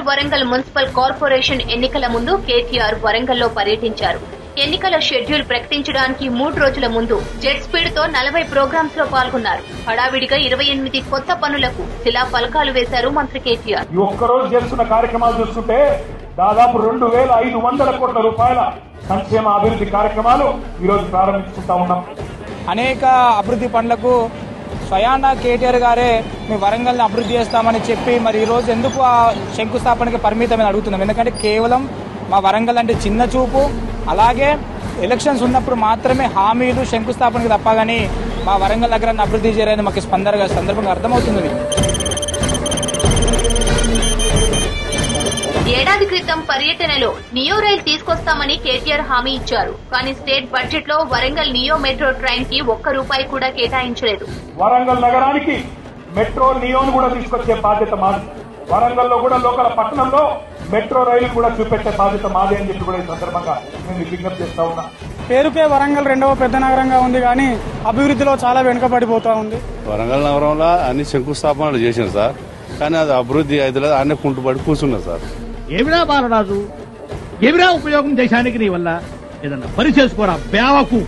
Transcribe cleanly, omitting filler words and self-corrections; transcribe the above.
Warangal municipal corporation ఎన్నికల ముందు కేటీఆర్ వరంగల్లో పర్యటించారు. ఎన్నికల షెడ్యూల్ ప్రకటించడానికి 3 రోజుల ముందు జెట్ స్పీడ్ తో 40 ప్రోగ్రామ్స్ లో పాల్గొన్నారు. హడావిడిగా 28 కొత్త పనులకు శిలా ఫలకాలు వేశారు మంత్రి కేటీఆర్. ఈ ఒక్కరోజు చేస్తున్న కార్యక్రమాలు చూస్తుంటే దాదాపు 2500 కోట్ల రూపాయల సంక్షేమ అభివృద్ధి కార్యక్రమాలు ఈ రోజు ప్రారంభించుకుంటా ఉన్నాం. అనేక అభివృద్ధి పనులకు స్వయానా కేటీఆర్ గారే మీ వరంగల్ని అభివృద్ధి చేస్తామని చెప్పి మరి ఈ రోజు ఎందుకు ఆ శంకుస్థాపనకి పరిమితమని అడుగుతున్నాం. ఎందుకంటే కేవలం మా వరంగల్ అంటే చిన్న చూపు, అలాగే ఎలక్షన్స్ ఉన్నప్పుడు మాత్రమే హామీలు శంకుస్థాపనకి తప్పగాని మా వరంగల్ నగరాన్ని అభివృద్ధి చేయాలని మాకు సందర్భంగా అర్థమవుతుంది. ఏడాది క్రితం పర్యటనలో నియో రైల్ తీసుకొస్తామని కేటీఆర్ హామీ ఇచ్చారు. కానీ స్టేట్ బడ్జెట్ లో వరంగల్ నియో మెట్రో ట్రైన్ కి ₹1 కూడా కేటాయించలేదు. వరంగల్ నగరానికి మెట్రో నియోను కూడా తీసుకొచ్చే బాధ్యత మాది. వరంగల్ లో కూడా లోకల్ పట్టణంలో మెట్రో రైలు కూడా చూపెట్టే బాధ్యత మాది అని చెప్పి కూడా ఈ సందర్భంగా నేను విజ్ఞప్తి చేస్తా ఉన్నా. పేరుకే వరంగల్ 2వ పెద్ద నగరంగా ఉంది, కానీ అభివృద్ధిలో చాలా వెనుకబడిపోతా ఉంది. వరంగల్ నగరంలో అన్ని శంకుస్థాపనలు చేశారు సార్, కానీ అది అభివృద్ధి అయితే అన్ని కుంటుపడి కూర్చున్నారు సార్. ఏమిరా బాలరాజు, ఏమిరా ఉపయోగం దేశానికి నీ వల్ల? ఏదన్నా పని చేసుకోరా బేవకు.